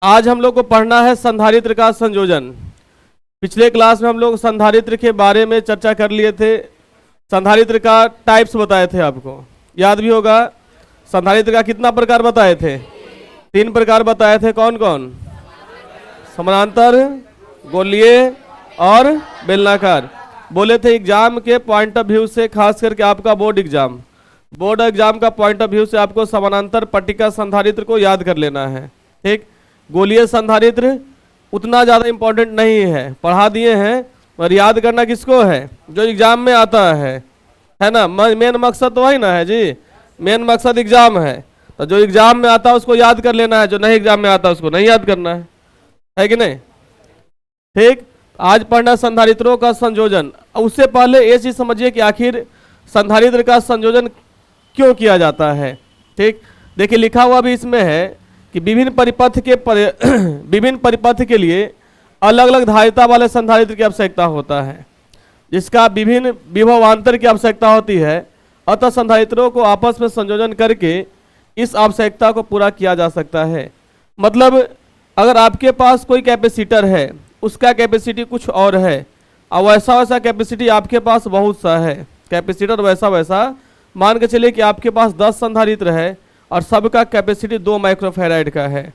आज हम लोग को पढ़ना है संधारित्र का संयोजन। पिछले क्लास में हम लोग संधारित्र के बारे में चर्चा कर लिए थे। संधारित्र का टाइप्स बताए थे, आपको याद भी होगा। संधारित्र का कितना प्रकार बताए थे? 3 प्रकार बताए थे। कौन कौन? समानांतर, गोलीय और बेलनाकार। बोले थे एग्जाम के पॉइंट ऑफ व्यू से, खास करके आपका बोर्ड एग्जाम का पॉइंट ऑफ व्यू से आपको समानांतर पट्टिका संधारित्र को याद कर लेना है। ठीक, गोलीय संधारित्र उतना ज़्यादा इंपॉर्टेंट नहीं है, पढ़ा दिए हैं, और याद करना किसको है? जो एग्जाम में आता है ना। मेन मकसद तो वही ना है जी, मेन मकसद एग्जाम है। तो जो एग्जाम में आता है उसको याद कर लेना है, जो नहीं एग्जाम में आता है उसको नहीं याद करना है कि नहीं? ठीक, आज पढ़ना संधारित्रों का संयोजन। उससे पहले ये चीज समझिए कि आखिर संधारित्र का संयोजन क्यों किया जाता है। ठीक, देखिए लिखा हुआ भी इसमें है कि विभिन्न परिपथ के लिए अलग अलग धारिता वाले संधारित्र की आवश्यकता होता है, जिसका विभिन्न विभवांतर की आवश्यकता होती है। अतः संधारित्रों को आपस में संयोजन करके इस आवश्यकता को पूरा किया जा सकता है। मतलब अगर आपके पास कोई कैपेसिटर है, उसका कैपेसिटी कुछ और है, और वैसा कैपेसिटी आपके पास बहुत सा है, कैपेसिटर वैसा मान के चलिए कि आपके पास 10 संधारित्र है और सबका कैपेसिटी 2 माइक्रोफैराड का है।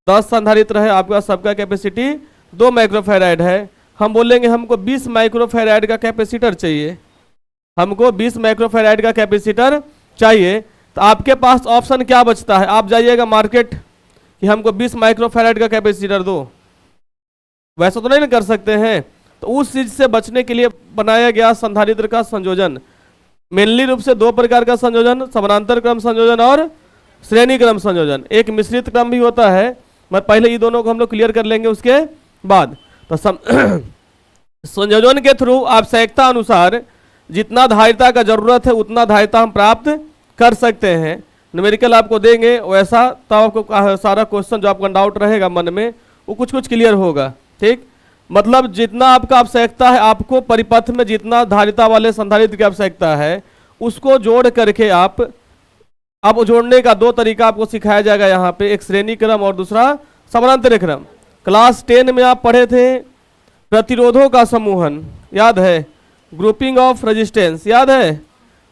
10 संधारित्र है आपका, सबका कैपेसिटी 2 माइक्रोफैराड है। हम बोलेंगे हमको 20 माइक्रोफैराड का कैपेसिटर चाहिए, हमको 20 माइक्रोफैराड का कैपेसिटर चाहिए। तो आपके पास ऑप्शन क्या बचता है? आप जाइएगा मार्केट कि हमको 20 माइक्रोफैराड का कैपेसिटर दो, वैसा तो नहीं कर सकते हैं। तो उस चीज से बचने के लिए बनाया गया संधारित्र का संयोजन। मेनली रूप से 2 प्रकार का संयोजन, समानांतर क्रम संयोजन और श्रेणी क्रम संयोजन। एक मिश्रित क्रम भी होता है, मैं पहले ये दोनों को हम लोग क्लियर कर लेंगे उसके बाद। तो संयोजन के थ्रू आवश्यकता अनुसार जितना धारिता का जरूरत है उतना धारिता हम प्राप्त कर सकते हैं। न्यूमेरिकल आपको देंगे वैसा, तब आपको सारा क्वेश्चन जो आपका डाउट रहेगा मन में वो कुछ क्लियर होगा। ठीक, मतलब जितना आपका आवश्यकता है, आपको परिपथ में जितना धारिता वाले संधारित्र की आवश्यकता है उसको जोड़ करके अब जोड़ने का 2 तरीका आपको सिखाया जाएगा यहाँ पे, एक श्रेणी क्रम और दूसरा समानांतर क्रम। क्लास 10 में आप पढ़े थे प्रतिरोधों का समूहन, याद है? ग्रुपिंग ऑफ रेजिस्टेंस, याद है?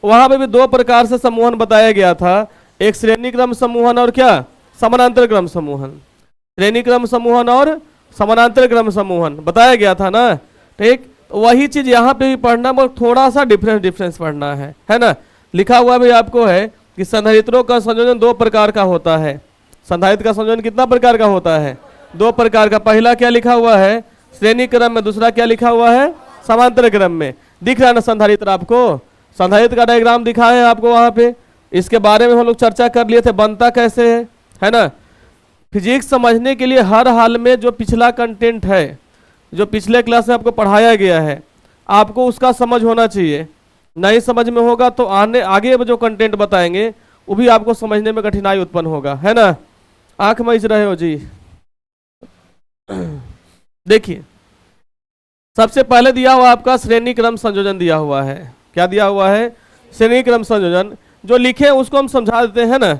वहाँ पे भी 2 प्रकार से समूहन बताया गया था, एक श्रेणी क्रम समूहन और क्या? समानांतर क्रम समूहन। श्रेणी क्रम समूहन और समानांतर क्रम समूहन बताया गया था ना। ठीक, वही चीज यहाँ पे भी पढ़ना, मगर थोड़ा सा डिफरेंस पढ़ना है ना। लिखा हुआ भी आपको है कि संधारित्रों का संयोजन 2 प्रकार का होता है। संधारित्र का संयोजन कितना प्रकार का होता है? 2 प्रकार का। पहला क्या लिखा हुआ है? श्रेणी क्रम में। दूसरा क्या लिखा हुआ है? समांतर क्रम में। दिख रहा है ना संधारित्र आपको? संधारित्र का डायग्राम दिखा है आपको वहां पे। इसके बारे में हम लोग चर्चा कर लिए थे, बनता कैसे है ना। फिजिक्स समझने के लिए हर हाल में जो पिछला कंटेंट है, जो पिछले क्लास में आपको पढ़ाया गया है, आपको उसका समझ होना चाहिए। नहीं समझ में होगा तो आगे जो कंटेंट बताएंगे वो भी आपको समझने में कठिनाई उत्पन्न होगा, है ना। आंख मईच रहे हो जी। देखिए सबसे पहले दिया हुआ आपका श्रेणी क्रम संयोजन दिया हुआ है। क्या दिया हुआ है? श्रेणी क्रम संयोजन। जो लिखे उसको हम समझा देते हैं ना।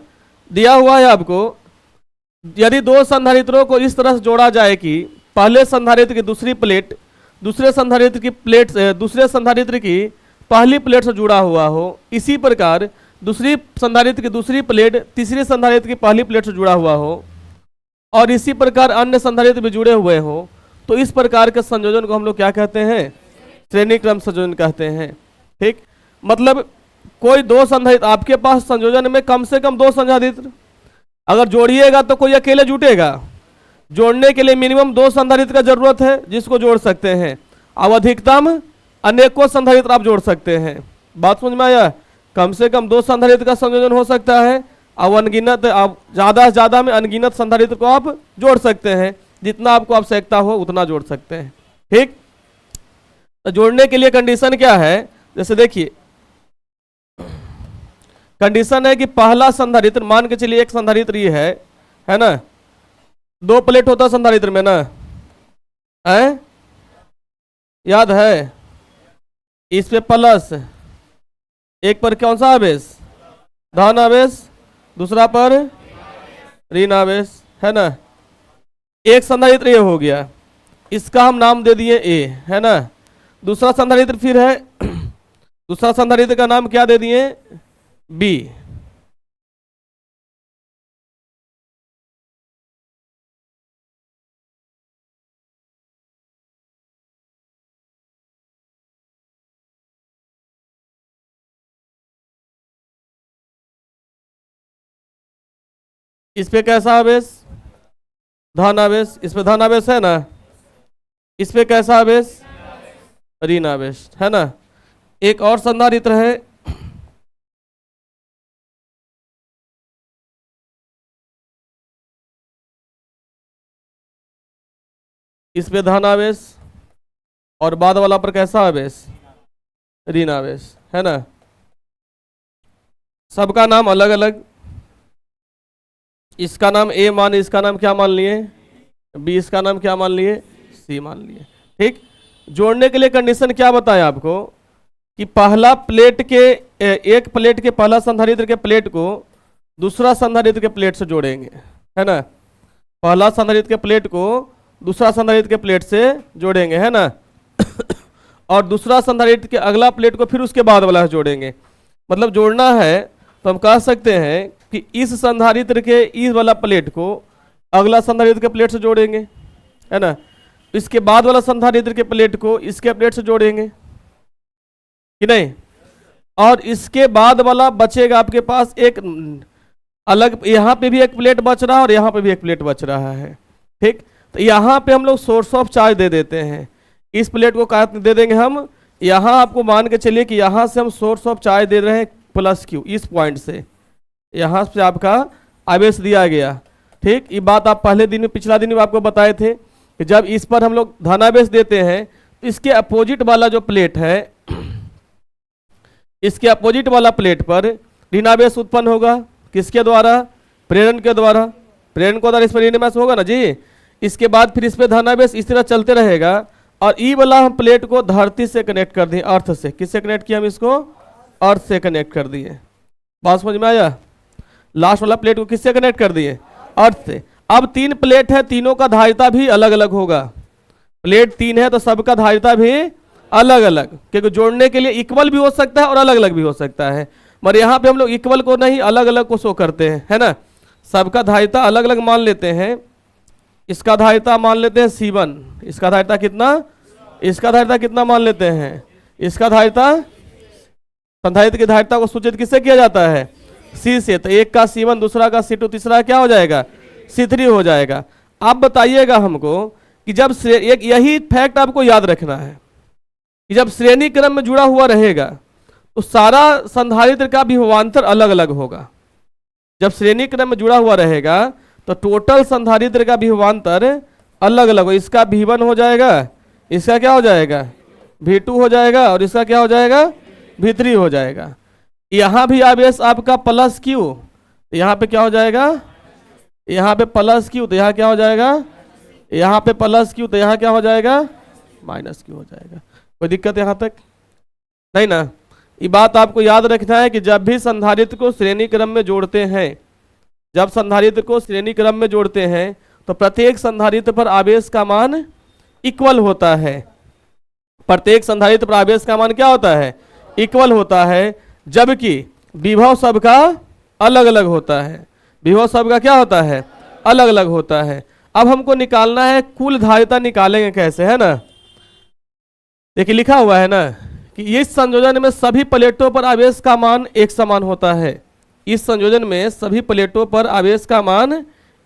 दिया हुआ है आपको, यदि 2 संधारित्रों को इस तरह से जोड़ा जाए कि पहले संधारित्र की दूसरी प्लेट दूसरे संधारित्र की पहली प्लेट से जुड़ा हुआ हो, इसी प्रकार दूसरी संधारित्र की दूसरी प्लेट तीसरी संधारित्र की पहली प्लेट से जुड़ा हुआ हो, और इसी प्रकार अन्य संधारित्र भी जुड़े हुए हो, तो इस प्रकार के संयोजन को हम लोग क्या कहते हैं? श्रेणी क्रम संयोजन कहते हैं। ठीक, मतलब कोई 2 संधारित्र आपके पास संयोजन में कम से कम 2 संधारित्र अगर जोड़िएगा तो कोई अकेले जुटेगा। जोड़ने के लिए मिनिमम 2 संधारित्र का जरूरत है जिसको जोड़ सकते हैं। अब अधिकतम अनेकों संधारित्र आप जोड़ सकते हैं। बात समझ में आया? कम से कम 2 संधारित्र का संयोजन हो सकता है, अब अनगिनत, अब ज्यादा से ज्यादा में अनगिनत संधारित्र को आप जोड़ सकते हैं। जितना आपको आवश्यकता हो उतना जोड़ सकते हैं। ठीक, तो जोड़ने के लिए कंडीशन क्या है? जैसे देखिए कंडीशन है कि पहला संधारित्र, मान के चलिए एक संधारित्र ये है ना। 2 प्लेट होता संधारित्र में ना, है? याद है? इस पे प्लस, एक पर कौन सा आवेश? धन आवेश, दूसरा पर ऋण आवेश, है ना। एक संधारित्र ये हो गया, इसका हम नाम दे दिए ए, है ना। दूसरा संधारित्र फिर है, दूसरा संधारित्र का नाम क्या दे दिए, बी। इस पे कैसा आवेश, धन आवेश, इस पे धन आवेश है ना, इस पे कैसा आवेश, ऋण आवेश, है ना। एक और संधारित्र है, इस पे धन आवेश और बाद वाला पर कैसा आवेश, ऋण आवेश, है ना। सबका नाम अलग अलग, इसका नाम ए मान, इसका नाम क्या मान लिए, बी, इसका नाम क्या मान लिए, सी मान लिए। ठीक, जोड़ने के लिए कंडीशन क्या बताया आपको कि पहला प्लेट के, एक प्लेट के पहला संधारित्र के प्लेट को दूसरा संधारित्र के प्लेट से जोड़ेंगे, है ना। पहला संधारित्र के प्लेट को दूसरा संधारित्र के प्लेट से जोड़ेंगे, है ना। और दूसरा संधारित्र के अगला प्लेट को फिर उसके बाद वाला से जोड़ेंगे। मतलब जोड़ना है तो हम कह सकते हैं कि इस संधारित्र के इस वाला प्लेट को अगला संधारित्र के प्लेट से जोड़ेंगे, है ना। इसके बाद वाला संधारित्र के प्लेट को इसके प्लेट से जोड़ेंगे कि नहीं। और इसके बाद वाला बचेगा आपके पास एक अलग, यहाँ पे भी एक प्लेट बच रहा है और यहाँ पे भी एक प्लेट बच रहा है। ठीक, तो यहाँ पे हम लोग सोर्स ऑफ चार्ज दे देते हैं, इस प्लेट को क्या दे देंगे हम, यहाँ आपको मान के चलिए कि यहाँ से हम सोर्स ऑफ चार्ज दे रहे हैं प्लस क्यू, इस पॉइंट से यहाँ से आपका आवेश दिया गया। ठीक, ये बात आप पहले दिन में, पिछला दिन में आपको बताए थे कि जब इस पर हम लोग धनावेश देते हैं तो इसके अपोजिट वाला जो प्लेट है, इसके अपोजिट वाला प्लेट पर ऋणावेश उत्पन्न होगा, किसके द्वारा, प्रेरण के द्वारा, प्रेरण के द्वारा इस पर ऋणावेश होगा ना जी। इसके बाद फिर इस पर धनावेश इस तरह चलते रहेगा। और ई वाला हम प्लेट को धरती से कनेक्ट कर दिए, अर्थ से, किससे कनेक्ट किया हम इसको, अर्थ से कनेक्ट कर दिए। बात समझ में आया, लास्ट वाला प्लेट को किससे कनेक्ट कर दिए, अर्थ से। अब तीन प्लेट है, तीनों का धारिता भी अलग अलग होगा, प्लेट तीन है तो सबका धारिता भी अलग अलग, क्योंकि जोड़ने के लिए इक्वल भी हो सकता है और अलग अलग भी हो सकता है, मगर यहाँ पे हम लोग इक्वल को नहीं अलग अलग को शो करते हैं, है ना। सबका धारिता अलग अलग मान लेते हैं। इसका धारिता मान लेते हैं C1, इसका धारिता कितना, इसका धारिता कितना मान लेते हैं, इसका धारिता, संधारित्र की धारिता को सूचित किससे किया जाता है, C से। तो एक का C1, दूसरा का C2, तीसरा क्या हो जाएगा, C3 हो जाएगा। आप बताइएगा हमको कि जब एक यही फैक्ट आपको याद रखना है कि जब श्रेणी क्रम में जुड़ा हुआ रहेगा तो सारा संधारित्र का विभवांतर अलग अलग होगा। जब श्रेणी क्रम में जुड़ा हुआ रहेगा तो टोटल संधारित्र का विभवांतर अलग अलग हो। इसका V1 हो जाएगा, इसका क्या हो जाएगा, V2 हो जाएगा, और इसका क्या हो जाएगा, V3 हो जाएगा। यहाँ भी आवेश आपका प्लस क्यू, यहाँ पे क्या हो जाएगा, यहाँ पे प्लस क्यू, तो यहाँ क्या हो जाएगा, यहाँ पे प्लस क्यू, तो यहाँ क्या हो जाएगा, माइनस क्यू हो जाएगा। कोई दिक्कत यहाँ तक नहीं ना। ये बात आपको याद रखना है कि जब भी संधारित्र को श्रेणी क्रम में जोड़ते हैं, जब संधारित्र को श्रेणी क्रम में जोड़ते हैं तो प्रत्येक संधारित्र पर आवेश का मान इक्वल होता है। प्रत्येक संधारित्र पर आवेश का मान क्या होता है, इक्वल होता है, जबकि विभव सबका अलग अलग होता है। विभव सबका क्या होता है, अलग अलग होता है। अब हमको निकालना है कुल धारिता, निकालेंगे कैसे, है ना। देखिए लिखा हुआ है ना कि इस संयोजन में सभी प्लेटों पर आवेश का मान एक समान होता है। इस संयोजन में सभी प्लेटों पर आवेश का मान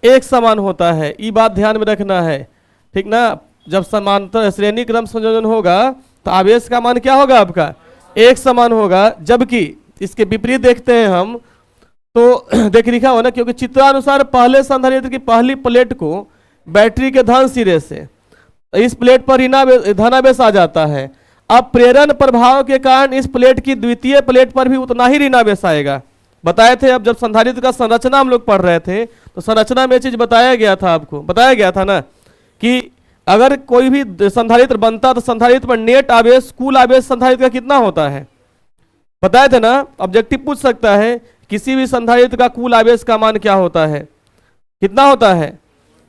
एक समान होता है, ये बात ध्यान में रखना है, ठीक ना। जब समांतर श्रेणी क्रम संयोजन होगा तो आवेश का मान क्या होगा आपका, एक समान होगा। जबकि इसके विपरीत देखते हैं हम तो देख लिखा हो ना, क्योंकि चित्रानुसार पहले संधारित्र की पहली प्लेट को बैटरी के धन सिरे से इस प्लेट पर धनावेश आ जाता है। अब प्रेरण प्रभाव के कारण इस प्लेट की द्वितीय प्लेट पर भी उतना ही ऋणावेश आएगा। बताए थे, अब जब संधारित्र का संरचना हम लोग पढ़ रहे थे तो संरचना में चीज बताया गया था, आपको बताया गया था ना कि अगर कोई भी संधारित्र बनता तो संधारित्र पर नेट आवेश, कुल आवेश संधारित्र का कितना होता है, बताए थे ना। ऑब्जेक्टिव पूछ सकता है किसी भी संधारित्र का कुल आवेश का मान क्या होता है, कितना होता है,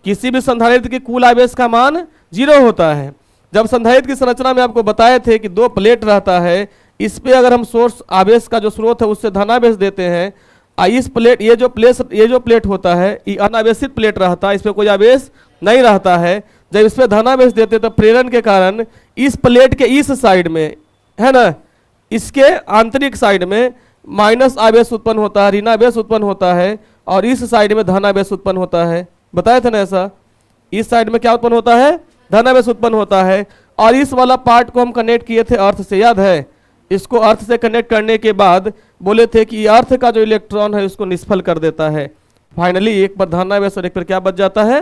किसी भी संधारित्र की कुल आवेश का मान 0 होता है। जब संधारित्र की संरचना में आपको बताए थे कि 2 प्लेट रहता है, इस पे अगर हम सोर्स आवेश का जो स्रोत है उससे धनावेश देते हैं, इस प्लेट ये जो प्लेट होता है ये अनावेशित प्लेट रहता है, इस पे कोई आवेश नहीं रहता है। जब इस पे धनावेश देते तो प्रेरण के कारण इस प्लेट के इस साइड में है ना, इसके आंतरिक साइड में माइनस आवेश उत्पन्न होता है, ऋणावेश उत्पन्न होता है, और इस साइड में धनावेश उत्पन्न होता है। बताया था ना ऐसा, इस साइड में क्या उत्पन्न होता है, धनावेश उत्पन्न होता है। और इस वाला पार्ट को हम कनेक्ट किए थे अर्थ से, याद है? इसको अर्थ से कनेक्ट करने के बाद बोले थे कि अर्थ का जो इलेक्ट्रॉन है उसको निष्फल कर देता है। फाइनली एक पर धनावेश और एक पर क्या बच जाता है,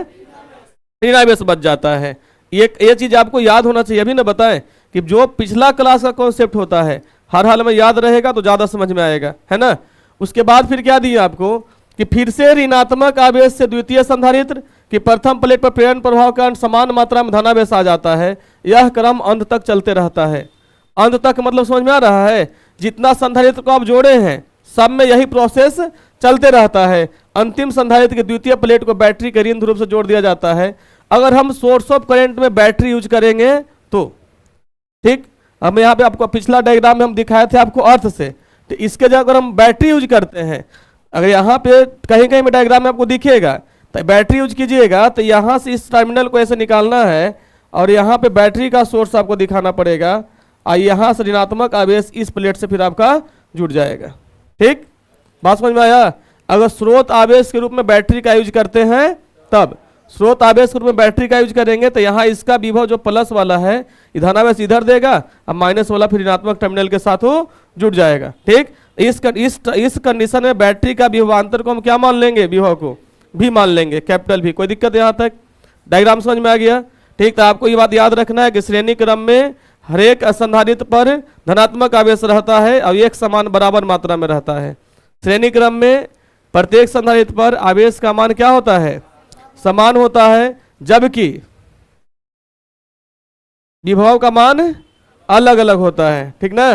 ऋणावेश बच जाता है। ये चीज आपको याद होना चाहिए। अभी ना बताएं कि जो पिछला क्लास का कॉन्सेप्ट होता है हर हाल में याद रहेगा तो ज्यादा समझ में आएगा, है ना। उसके बाद फिर क्या दिया आपको कि फिर से ऋणात्मक आवेश से द्वितीय संधारित्र कि प्रथम प्लेट पर प्रेरण प्रभाव के कारण समान मात्रा में धनावेश आ जाता है। यह क्रम अंत तक चलते रहता है। अंत तक मतलब समझ में आ रहा है, जितना संधारित्र को आप जोड़े हैं सब में यही प्रोसेस चलते रहता है। अंतिम संधारित्र की द्वितीय प्लेट को बैटरी के ऋण ध्रुव से जोड़ दिया जाता है। अगर हम सोर्स ऑफ करंट में बैटरी यूज करेंगे तो ठीक, हम यहाँ पे आपको पिछला डायग्राम में हम दिखाए थे आपको अर्थ से, तो इसके जगह अगर हम बैटरी यूज करते हैं, अगर यहाँ पे कहीं कहीं में डायग्राम में आपको दिखेगा तो बैटरी यूज कीजिएगा, तो यहाँ से इस टर्मिनल को ऐसे निकालना है और यहाँ पे बैटरी का सोर्स आपको दिखाना पड़ेगा, और यहाँ से ऋणात्मक आवेश इस प्लेट से फिर आपका जुड़ जाएगा। ठीक, बात समझ में आया? अगर स्रोत आवेश के रूप में बैटरी का यूज करते हैं, तब स्रोत आवेश के रूप में बैटरी का यूज करेंगे तो यहाँ इसका विभव जो प्लस वाला है धनावेश इधर देगा, अब माइनस वाला फिर ऋणात्मक टर्मिनल के साथ वो जुड़ जाएगा। ठीक, इस कंडीशन में बैटरी का विभवांतर को हम क्या मान लेंगे, विभव को भी मान लेंगे, कैपिटल भी। कोई दिक्कत यहाँ तक? डायग्राम समझ में आ गया? ठीक, तो आपको ये बात याद रखना है कि श्रेणी क्रम में हर एक असंधारित्र पर धनात्मक आवेश रहता है और एक समान बराबर मात्रा में रहता है। श्रेणी क्रम में प्रत्येक संधारित्र पर आवेश का मान क्या होता है, समान होता है, जबकि विभव का मान अलग अलग होता है। ठीक ना,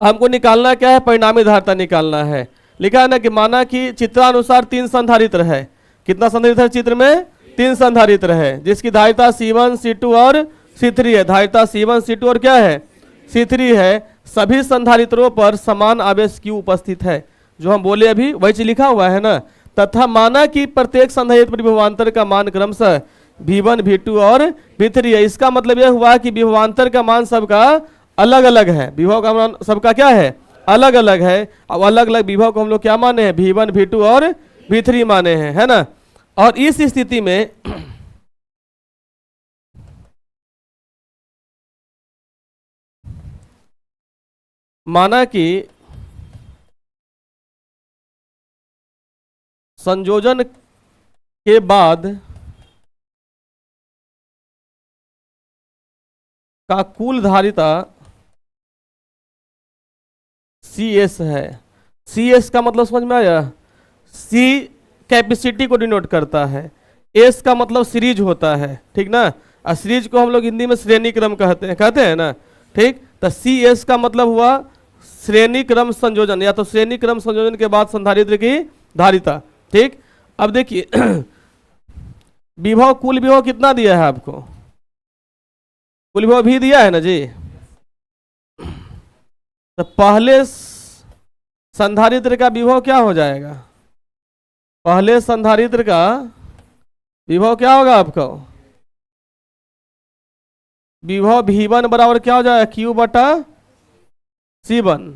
हमको निकालना क्या है, परिणामी धारिता निकालना है। लिखा है ना कि माना कि चित्रानुसार 3 संधारित्र है। कितना संधारित्र है चित्र में? 3 संधारित्र है, जिसकी धारिता C1 C2 और C3 है। धारिता C1 C2 और क्या है, C3 है। सभी संधारित्रों पर समान आवेश Q उपस्थित है, जो हम बोले अभी वही चीज लिखा हुआ है ना। तथा माना कि प्रत्येक संधारित्र पर विभवांतर का मान क्रमशः V1 V2 और V3 है। इसका मतलब यह हुआ कि विभवांतर का मान सबका अलग अलग है, विभव का मान सबका क्या है, अलग अलग है। अब अलग अलग विभव को हम लोग क्या माने हैं, V1 V2 और V3 माने हैं, है ना। और इस स्थिति में माना कि संयोजन के बाद का कुल धारिता CS है। CS का मतलब समझ में आया? C कैपेसिटी को डिनोट करता है, S का मतलब सीरीज होता है। ठीक ना, और सीरीज को हम लोग हिंदी में श्रेणी क्रम कहते हैं ना। ठीक, तो CS का मतलब हुआ श्रेणी क्रम संयोजन, या तो श्रेणी क्रम संयोजन के बाद संधारित्र की धारिता। ठीक, अब देखिए विभव, कुल विभव कितना दिया है आपको, कुल विभव भी दिया है ना जी। तो पहले संधारित्र का विभव क्या हो जाएगा, पहले संधारित्र का विभव क्या होगा आपको, विभव V1 बराबर क्या हो जाएगा, Q बटा C1।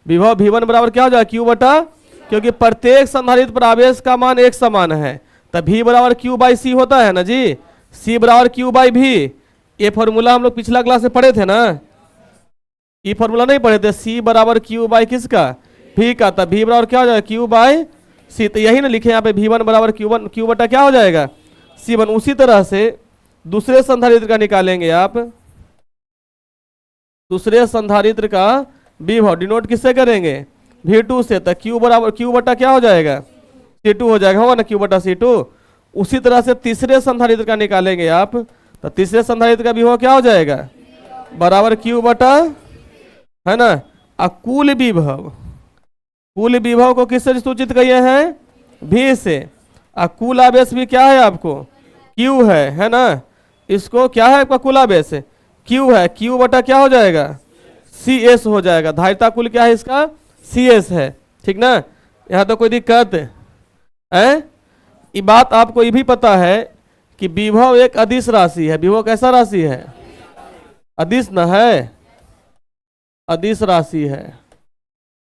विभव V1 बराबर क्या हो जाएगा, Q बटा, क्योंकि प्रत्येक संधारित्र पर आवेश का मान एक समान है, तब V बराबर Q बाई C होता है ना जी। C बराबर Q बाई V, ये फॉर्मूला हम लोग पिछला क्लास में पढ़े थे ना। ये फॉर्मूला नहीं पढ़े थे, C बराबर Q बाई किसका, V का, तब V बराबर क्या हो जाएगा, Q बाई C। तो यही ना लिखे यहाँ पे V1 बराबर Q बटा क्या हो जाएगा, C1। उसी तरह से दूसरे संधारित्र का निकालेंगे आप, दूसरे संधारित्र का विभव डिनोट किससे करेंगे, V2 से, तो Q बराबर Q बटा क्या हो जाएगा, C2 हो जाएगा, होगा ना Q बटा C2। उसी तरह से तीसरे संधारित्र का निकालेंगे आप, तो तीसरे संधारित्र का विभव क्या हो जाएगा, बराबर Q बटा, है ना। कुल विभव को किससे सूचित किए हैं, V से। कुल आवेश भी क्या है आपको, Q है ना। इसको क्या है आपका कुल आवेश, Q है, Q बटा क्या हो जाएगा, CS हो जाएगा। धारिता कुल क्या है इसका, CS है, ठीक ना। यहाँ तो कोई दिक्कत है। ये बात आपको ये भी पता है कि विभव एक अदिश राशि है। विभव कैसा राशि है, अदिश न है, अदिश राशि है।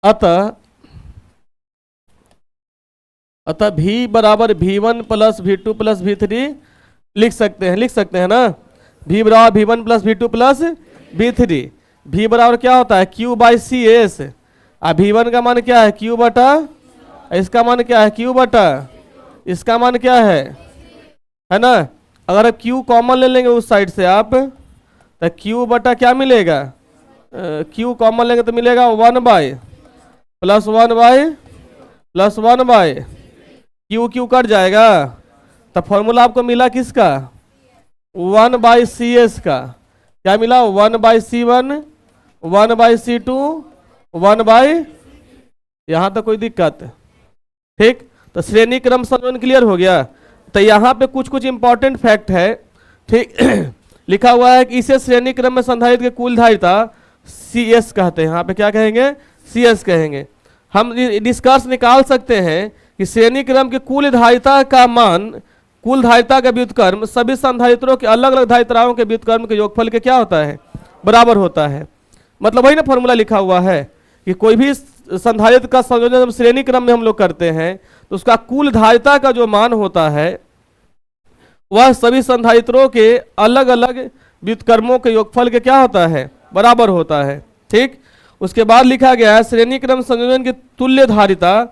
अतः V बराबर V1 plus V2 plus V3 लिख सकते हैं ना। V बराबर V1 plus V2 plus V3। V बराबर क्या होता है, Q बाई CS। V1 का मान क्या है, Q बटा, इसका मान क्या है, Q बटा, इसका मान क्या है ना। अगर आप Q कॉमन ले लेंगे उस साइड से आप, तो Q बटा क्या मिलेगा, Q कॉमन लेंगे तो मिलेगा 1 by plus 1 by plus 1 by, Q cut जाएगा। तो फॉर्मूला आपको मिला किसका, 1 बाई CS का। क्या मिला, 1 by C1, 1 by C2, 1 by, यहां तक कोई दिक्कत, ठीक। तो श्रेणी क्रम संयोजन क्लियर हो गया। तो यहाँ पे कुछ कुछ इंपॉर्टेंट फैक्ट है, ठीक। लिखा हुआ है कि इसे श्रेणी क्रम में संधारित्र की कुल धारिता CS कहते हैं। यहाँ पे क्या कहेंगे, CS कहेंगे। हम निष्कर्ष निकाल सकते हैं कि श्रेणी क्रम की कुल धारिता का मान, कुल धारिता का व्युत्क्रम सभी संधारित्रों के अलग अलग धारिताओं के व्युत्क्रम के योगफल के क्या होता है, बराबर होता है। मतलब वही ना फॉर्मूला लिखा हुआ है कि कोई भी संधारित्र का संयोजन जब श्रेणी क्रम में हम लोग करते हैं तो उसका कुल धारिता का जो मान होता है वह सभी संधारित्रों के अलग अलग व्युत्क्रमों के योगफल के क्या होता है, बराबर होता है, ठीक। उसके बाद लिखा गया है श्रेणी क्रम संयोजन की तुल्य धारिता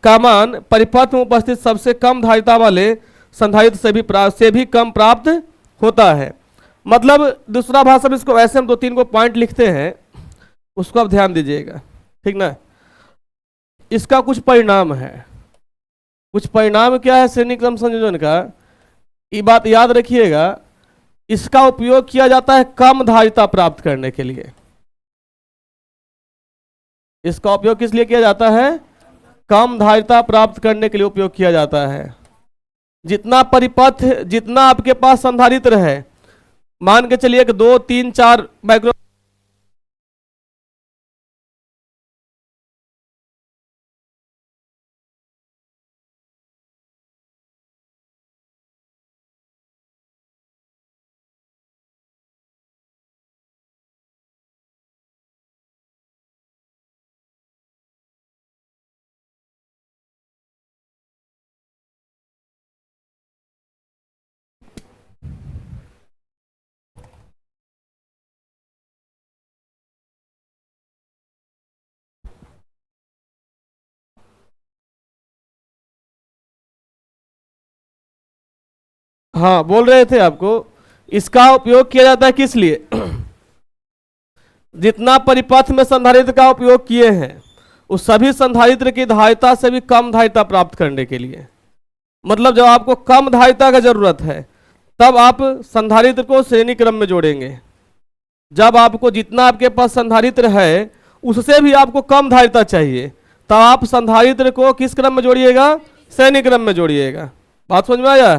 का मान परिपथ में उपस्थित सबसे कम धारिता वाले संधारित्र से भी कम प्राप्त होता है। मतलब दूसरा भाषा में इसको ऐसे हम 2-3 को पॉइंट लिखते हैं, उसको आप ध्यान दीजिएगा, ठीक ना। इसका कुछ परिणाम है, कुछ परिणाम क्या है श्रेणी क्रम संयोजन का, ये बात याद रखिएगा। इसका उपयोग किया जाता है कम धारिता प्राप्त करने के लिए। इसका उपयोग किस लिए किया जाता है, कम धारिता प्राप्त करने के लिए उपयोग किया जाता है। जितना परिपथ, जितना आपके पास संधारित्र है, मान के चलिए कि 2, 3, 4 माइक्रो, हाँ बोल रहे थे आपको, इसका उपयोग किया जाता है किस लिए, जितना परिपथ में संधारित्र का उपयोग किए हैं उस सभी संधारित्र की धारिता से भी कम धारिता प्राप्त करने के लिए। मतलब जब आपको कम धारिता का जरूरत है तब आप संधारित्र को श्रेणी क्रम में जोड़ेंगे। जब आपको जितना आपके पास संधारित्र है उससे भी आपको कम धारिता चाहिए तब आप संधारित्र को किस क्रम में जोड़िएगा, श्रेणी क्रम में जोड़िएगा। बात समझ में आया,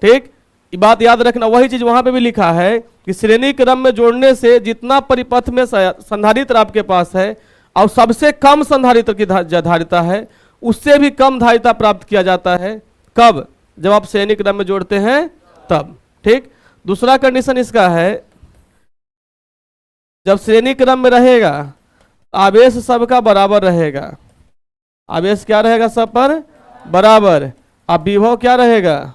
ठीक। ये बात याद रखना, वही चीज वहां पे भी लिखा है कि श्रेणी क्रम में जोड़ने से जितना परिपथ में संधारित्र आपके पास है और सबसे कम संधारित्र की धारिता है उससे भी कम धारिता प्राप्त किया जाता है। कब, जब आप श्रेणी क्रम में जोड़ते हैं तब, ठीक। दूसरा कंडीशन इसका है, जब श्रेणी क्रम में रहेगा आवेश सबका बराबर रहेगा। आवेश क्या रहेगा, सब पर बराबर। अब विभव क्या रहेगा,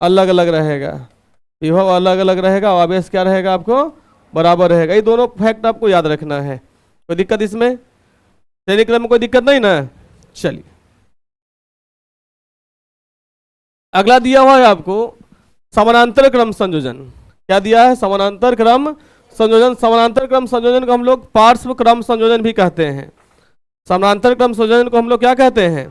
अलग अलग रहेगा। विभव अलग अलग रहेगा और आवेश क्या रहेगा, आपको बराबर रहेगा। ये दोनों फैक्ट आपको याद रखना है। कोई दिक्कत इसमें, श्रेणी क्रम में कोई दिक्कत नहीं ना। चलिए अगला दिया हुआ है आपको समानांतर क्रम संयोजन। क्या दिया है, समानांतर क्रम संयोजन। समानांतर क्रम संयोजन को हम लोग पार्श्व क्रम संयोजन भी कहते हैं। समानांतर क्रम संयोजन को हम लोग क्या कहते हैं,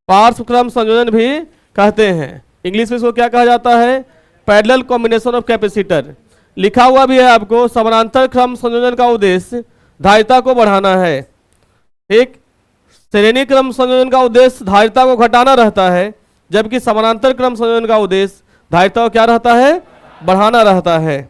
पार्श्व क्रम संयोजन भी कहते हैं। इंग्लिश में इसको क्या कहा जाता है, पैरेलल कॉम्बिनेशन ऑफ कैपेसिटर। लिखा हुआ भी है आपको, समानांतर क्रम संयोजन का उद्देश्य धारिता को बढ़ाना है, ठीक। श्रेणी क्रम संयोजन का उद्देश्य धारिता को घटाना रहता है। जबकि समानांतर क्रम संयोजन का उद्देश्य धारिता को क्या रहता है, बढ़ाना रहता है।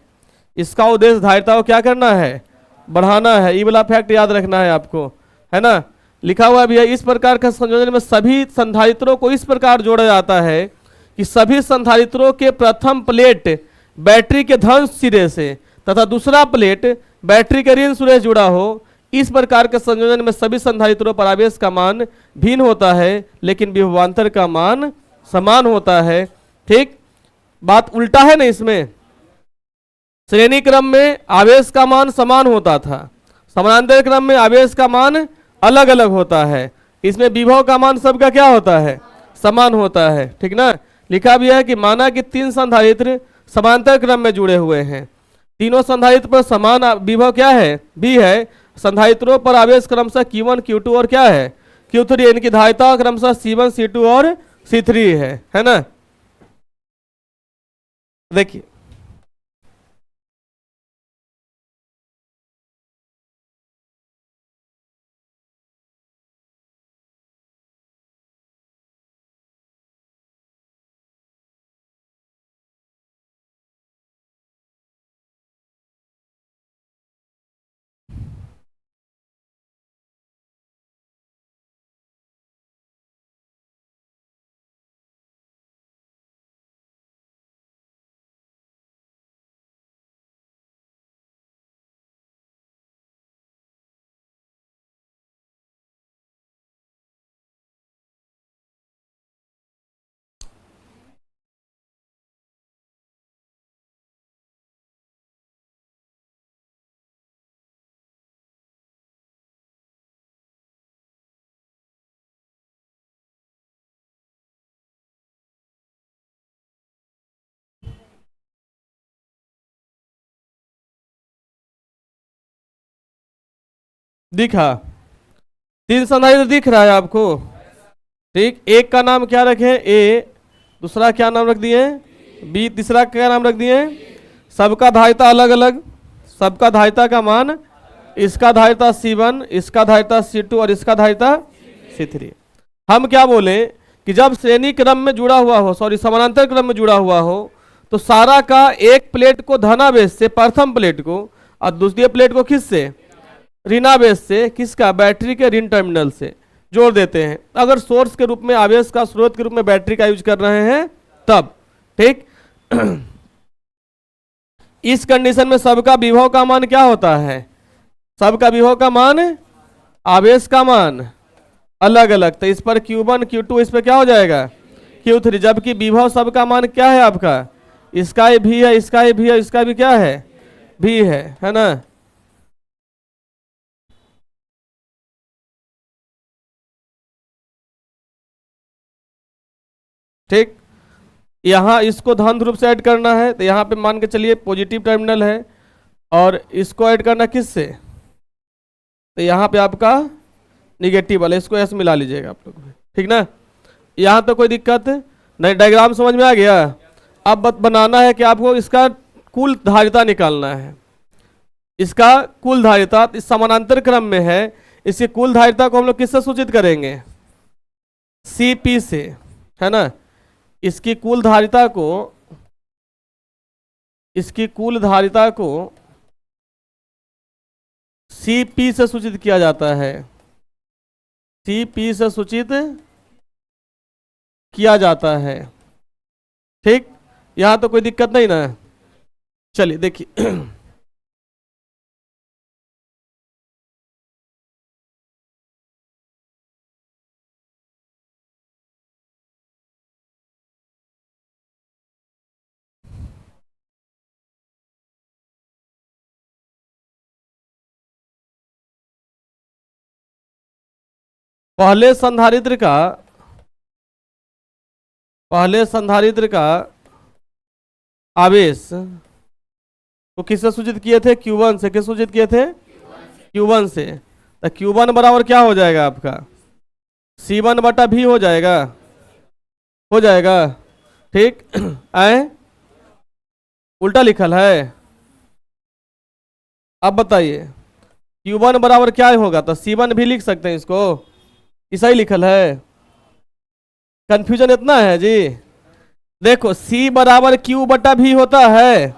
इसका उद्देश्य धारिता को क्या करना है, बढ़ाना है। ये वाला फैक्ट याद रखना है आपको, है ना। लिखा हुआ भी है, इस प्रकार का संयोजन में सभी संधारित्रों को इस प्रकार जोड़ा जाता है कि सभी संधारित्रों के प्रथम प्लेट बैटरी के धन सिरे से तथा दूसरा प्लेट बैटरी के ऋण सिरे से जुड़ा हो। इस प्रकार के संयोजन में सभी संधारित्रों पर आवेश का मान भिन्न होता है, लेकिन विभवांतर का मान समान होता है। ठीक, बात उल्टा है ना, इसमें श्रेणी क्रम में आवेश का मान समान होता था, समानांतर क्रम में आवेश का मान अलग अलग होता है। इसमें विभव का मान सबका क्या होता है, समान होता है। ठीक ना। लिखा भी है कि माना कि 3 संधारित्र समांतर क्रम में जुड़े हुए हैं, तीनों संधारित्र पर समान विभव क्या है, भी है। संधारित्रों पर आवेश क्रमशः Q1 Q2 और क्या है, Q3, इनकी धारिता क्रमशः C1 C2 और C3 है ना। देखिए दिखा, 3 संधारित्र दिख रहा है आपको। ठीक, एक का नाम क्या रखे, ए, दूसरा क्या नाम रख दिए, बी, तीसरा क्या नाम रख दिए। सबका धारिता अलग अलग, सबका धारिता का मान, इसका धारिता C1, इसका धारिता C2 और इसका धारिता C3। हम क्या बोले कि जब श्रेणी क्रम में जुड़ा हुआ हो, सॉरी समानांतर क्रम में जुड़ा हुआ हो, तो सारा का एक प्लेट को धनावेश से प्रथम प्लेट को और दूसरी प्लेट को किससे, ऋणावेश से, किसका, बैटरी के ऋण टर्मिनल से जोड़ देते हैं। अगर सोर्स के रूप में, आवेश का स्रोत के रूप में बैटरी का यूज कर रहे हैं तब। ठीक इस कंडीशन में सबका विभव का मान क्या होता है, सबका विभव का मान, आवेश का मान अलग अलग। तो इस पर Q1 Q2, इस पर क्या हो जाएगा Q3, जबकि विभव सबका मान क्या है आपका, इसका भी है, इसका भी है, इसका भी क्या है, भी है ना। ठीक, यहाँ इसको धन ध्रुव से ऐड करना है, तो यहाँ पे मान के चलिए पॉजिटिव टर्मिनल है, और इसको ऐड करना किससे, तो यहाँ पे आपका निगेटिव वाला, इसको ऐसे मिला लीजिएगा आप लोग। ठीक ना, यहाँ तो कोई दिक्कत नहीं, डायग्राम समझ में आ गया। अब बनाना है कि आपको इसका कुल धारिता निकालना है, इसका कुल धारिता इस समानांतर क्रम में है, इसकी कुल धारिता को हम लोग किससे सूचित करेंगे, Cp से, है ना। इसकी कुल धारिता को, इसकी कुल धारिता को Cp से सूचित किया जाता है, Cp से सूचित किया जाता है। ठीक, यहां तो कोई दिक्कत नहीं ना। चलिए देखिए पहले संधारित्र का आवेश वो किससे सूचित किए थे, Q1 से। किस सूचित किए थे, Q1 से। तो Q1 बराबर क्या हो जाएगा आपका, C1 बटा भी हो जाएगा, हो जाएगा। ठीक आए, उल्टा लिखल है। अब बताइए Q1 बराबर क्या होगा, तो C1 भी लिख सकते हैं इसको, ऐसा ही लिखल है। कंफ्यूजन इतना है जी। देखो C बराबर Q बटा V होता है,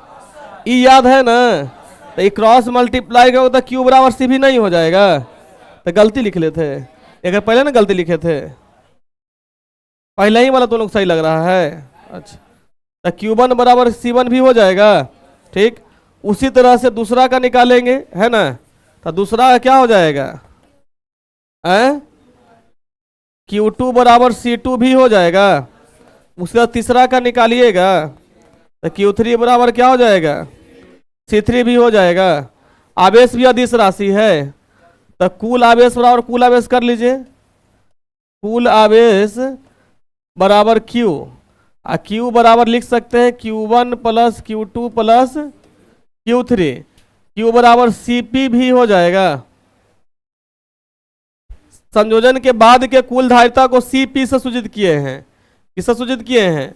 E याद है ना, तो ये क्रॉस मल्टीप्लाई करोगे तो Q बराबर C भी नहीं हो जाएगा, तो गलती लिख लेते, अगर पहले ना गलती लिखे थे, पहले ही वाला तो लोग सही लग रहा है। अच्छा, तो Q1 बराबर C1 भी हो जाएगा, ठीक। उसी तरह से दूसरा का निकालेंगे, है ना, तो दूसरा क्या हो जाएगा, Q2 बराबर C2 भी हो जाएगा। उसके बाद तीसरा का निकालिएगा तो Q3 बराबर क्या हो जाएगा, C3 भी हो जाएगा। आवेश भी अदिश राशि है, तो कुल आवेश बराबर कुल आवेश कर लीजिए, कुल आवेश बराबर Q, Q बराबर लिख सकते हैं Q1 plus Q2 plus Q3, Q बराबर Cp भी हो जाएगा। संयोजन के बाद के कुल धारिता को Cp से सूचित किए हैं, किससे सूचित किए हैं,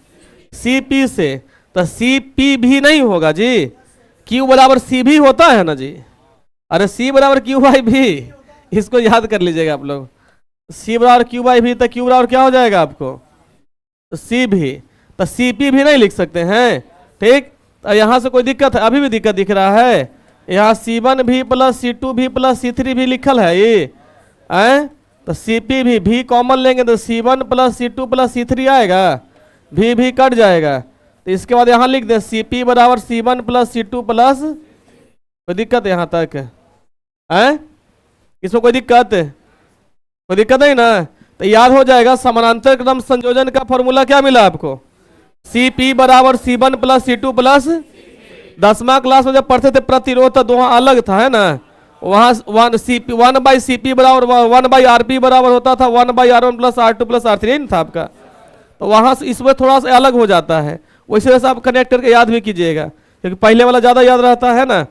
Cp से, तो Cp भी नहीं होगा जी, Q बराबर C भी होता है ना जी, अरे C बराबर Q बाई भी, इसको याद कर लीजिएगा आप लोग, C बराबर Q बाई भी, तो Q बराबर क्या हो जाएगा आपको, तो C भी, तो Cp भी नहीं लिख सकते हैं, ठीक। तो यहाँ से कोई दिक्कत है, अभी भी दिक्कत दिख रहा है, यहाँ C1 भी प्लस C2 भी प्लस C3 भी लिखल है ये, तो Cp भी कॉमन लेंगे तो C1 plus C2 plus C3 आएगा, भी कट जाएगा, तो इसके बाद यहाँ लिख दें Cp बराबर C1 प्लस C2 प्लस, कोई दिक्कत है यहाँ तक, इसमें कोई दिक्कत नहीं ना, तो याद हो जाएगा। समानांतर क्रम संयोजन का फॉर्मूला क्या मिला आपको, Cp बराबर C1 plus C2 plus, 10वां class में जब पढ़ते थे प्रतिरोध तो वहाँ अलग था, है ना, वहाँ 1 बाई Cp बराबर 1 बाई Rp बराबर होता था 1 by R1 plus R2 plus R3 नहीं था आपका, तो वहाँ से इसमें थोड़ा सा अलग हो जाता है, वैसे वैसे आप कनेक्ट करके याद भी कीजिएगा, क्योंकि पहले वाला ज़्यादा याद रहता है ना।